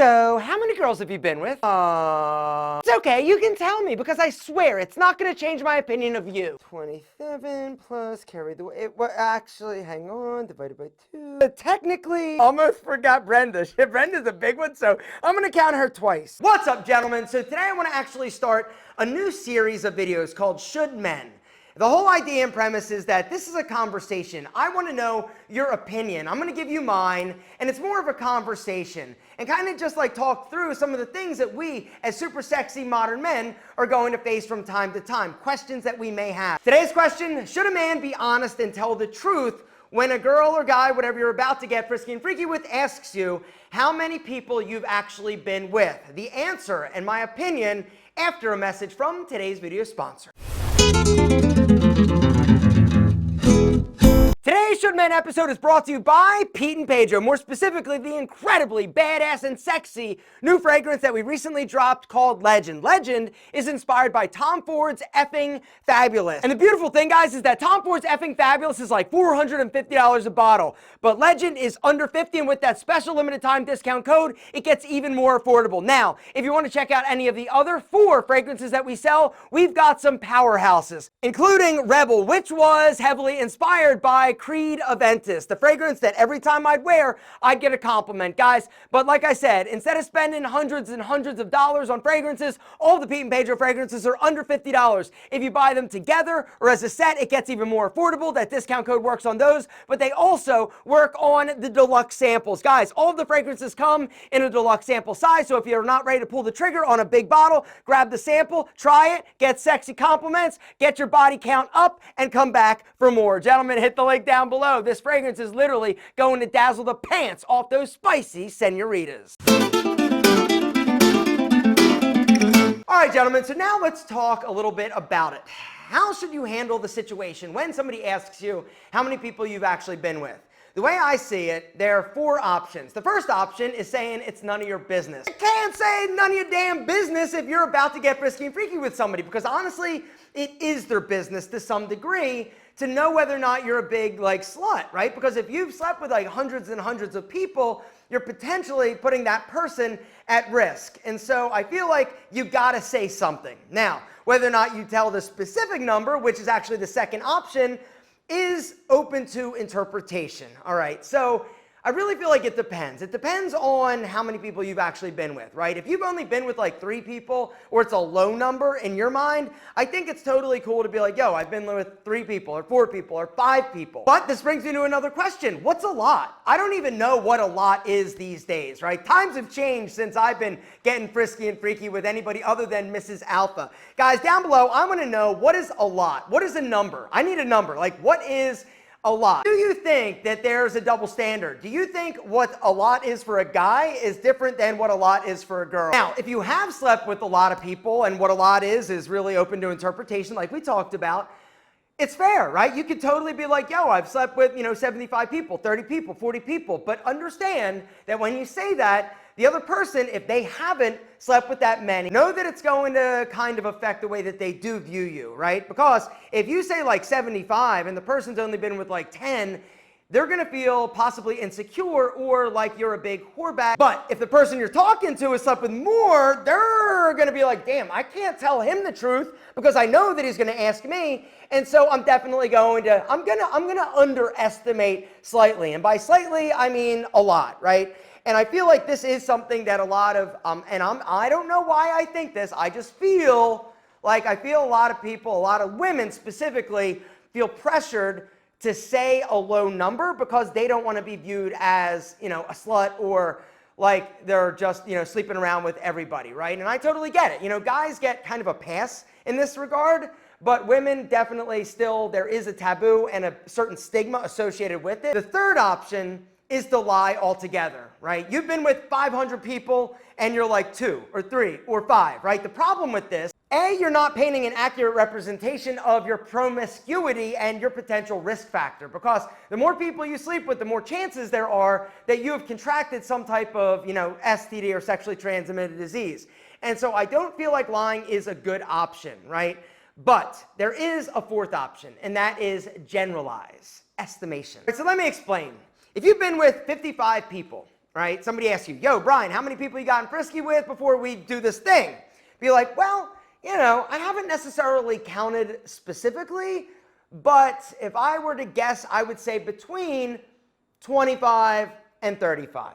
So, how many girls have you been with? It's okay, you can tell me because I swear it's not going to change my opinion of you. 27 plus carry the weight. Actually, hang on, divided by 2. Technically, almost forgot Brenda. Brenda's a big one, so I'm going to count her twice. What's up, gentlemen? So today I want to actually start a new series of videos called Should Men? The whole idea and premise is that this is a conversation. I want to know your opinion. I'm going to give you mine, and it's more of a conversation and kind of just like talk through some of the things that we as super sexy modern men are going to face from time to time, questions that we may have. Today's question, should a man be honest and tell the truth when a girl or guy, whatever you're about to get frisky and freaky with, asks you how many people you've actually been with? The answer, and my opinion, after a message from today's video sponsor. Today's Should Men episode is brought to you by Pete and Pedro, more specifically the incredibly badass and sexy new fragrance that we recently dropped called Legend. Legend is inspired by Tom Ford's Effing Fabulous. And the beautiful thing, guys, is that Tom Ford's Effing Fabulous is like $450 a bottle, but Legend is under $50, and with that special limited time discount code, it gets even more affordable. Now, if you want to check out any of the other 4 fragrances that we sell, we've got some powerhouses, including Rebel, which was heavily inspired by Creed Aventus, the fragrance that every time I'd wear, I'd get a compliment, guys. But like I said, instead of spending hundreds and hundreds of dollars on fragrances, all the Pete and Pedro fragrances are under $50. If you buy them together or as a set, it gets even more affordable. That discount code works on those, but they also work on the deluxe samples. Guys, all of the fragrances come in a deluxe sample size, so if you're not ready to pull the trigger on a big bottle, grab the sample, try it, get sexy compliments, get your body count up, and come back for more. Gentlemen, hit the link down below. This fragrance is literally going to dazzle the pants off those spicy senoritas. All right, gentlemen, so now let's talk a little bit about it. How should you handle the situation when somebody asks you how many people you've actually been with? The way I see it, there are 4 options. The first option is saying it's none of your business. You can't say none of your damn business if you're about to get frisky and freaky with somebody, because honestly, it is their business to some degree to know whether or not you're a big slut, right? Because if you've slept with hundreds and hundreds of people, you're potentially putting that person at risk. And so I feel like you gotta say something. Now, whether or not you tell the specific number, which is actually the second option, is open to interpretation. All right, so I really feel like it depends. It depends on how many people you've actually been with, right? If you've only been with 3 people, or it's a low number in your mind, I think it's totally cool to be like, yo, I've been with 3 people, or 4 people, or 5 people. But this brings me to another question. What's a lot? I don't even know what a lot is these days, right? Times have changed since I've been getting frisky and freaky with anybody other than Mrs. Alpha. Guys, down below, I want to know, what is a lot? What is a number? I need a number. What is a lot? Do you think that there's a double standard? Do you think what a lot is for a guy is different than what a lot is for a girl? Now, if you have slept with a lot of people and what a lot is really open to interpretation like we talked about, it's fair, right? You could totally be like, yo, I've slept with, 75 people, 30 people, 40 people. But understand that when you say that, the other person, if they haven't slept with that many, know that it's going to kind of affect the way that they do view you, right? Because if you say 75 and the person's only been with 10, they're going to feel possibly insecure or like you're a big whorebag. But if the person you're talking to has slept with more, they're going to be like, damn, I can't tell him the truth because I know that he's going to ask me. And so I'm definitely going to underestimate slightly. And by slightly, I mean a lot, right? And I feel like this is something that a lot of, I don't know why I think this, I just feel like a lot of people, a lot of women specifically, feel pressured to say a low number because they don't want to be viewed as, a slut or they're just, sleeping around with everybody, right? And I totally get it. Guys get kind of a pass in this regard, but women definitely still, there is a taboo and a certain stigma associated with it. The third option is to lie altogether, right? You've been with 500 people and you're 2 or 3 or 5, right? The problem with this, A, you're not painting an accurate representation of your promiscuity and your potential risk factor, because the more people you sleep with, the more chances there are that you have contracted some type of, STD or sexually transmitted disease. And so I don't feel like lying is a good option, right? But there is a fourth option, and that is generalize, estimation. So let me explain. If you've been with 55 people, right? Somebody asks you, yo, Brian, how many people you gotten frisky with before we do this thing? Be like, well, I haven't necessarily counted specifically, but if I were to guess, I would say between 25 and 35.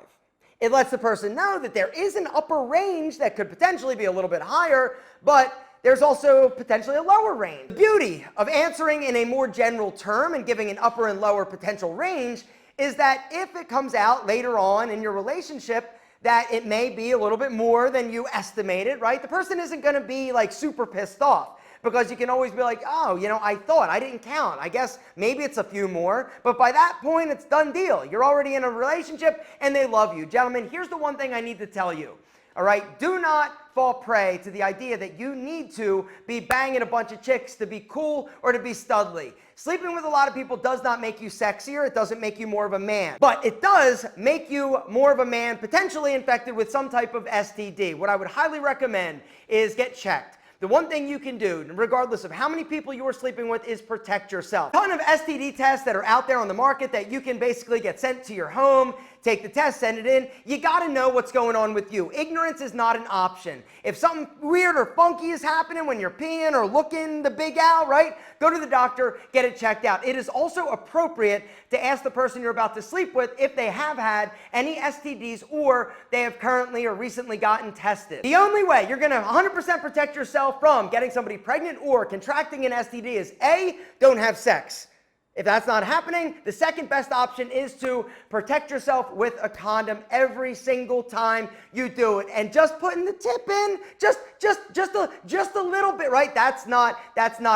It lets the person know that there is an upper range that could potentially be a little bit higher, but there's also potentially a lower range. The beauty of answering in a more general term and giving an upper and lower potential range is that if it comes out later on in your relationship that it may be a little bit more than you estimated, right? The person isn't going to be like super pissed off, because you can always be like, oh, I didn't count. I guess maybe it's a few more. But by that point, it's done deal. You're already in a relationship and they love you. Gentlemen, here's the one thing I need to tell you. All right, do not fall prey to the idea that you need to be banging a bunch of chicks to be cool or to be studly. Sleeping with a lot of people does not make you sexier. It doesn't make you more of a man. But it does make you more of a man potentially infected with some type of STD. What I would highly recommend is get checked. The one thing you can do, regardless of how many people you are sleeping with, is protect yourself. A ton of STD tests that are out there on the market that you can basically get sent to your home, take the test, send it in. You gotta know what's going on with you. Ignorance is not an option. If something weird or funky is happening when you're peeing or looking the big owl, right? Go to the doctor, get it checked out. It is also appropriate to ask the person you're about to sleep with if they have had any STDs or they have currently or recently gotten tested. The only way you're gonna 100% protect yourself from getting somebody pregnant or contracting an STD is A, don't have sex. If that's not happening, the second best option is to protect yourself with a condom every single time you do it. And just putting the tip in, just a little bit, right? That's not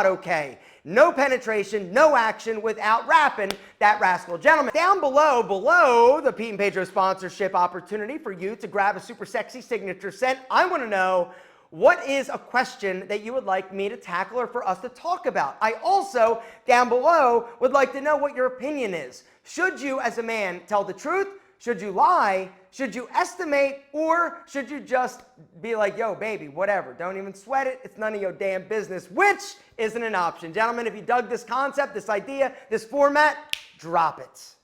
okay. No penetration, no action without wrapping that rascal. Gentlemen, down below the Pete and Pedro sponsorship opportunity for you to grab a super sexy signature scent, I want to know, what is a question that you would like me to tackle or for us to talk about? I also, down below, would like to know what your opinion is. Should you, as a man, tell the truth? Should you lie? Should you estimate? Or should you just be like, yo, baby, whatever, don't even sweat it. It's none of your damn business, which isn't an option. Gentlemen, if you dug this concept, this idea, this format, drop it.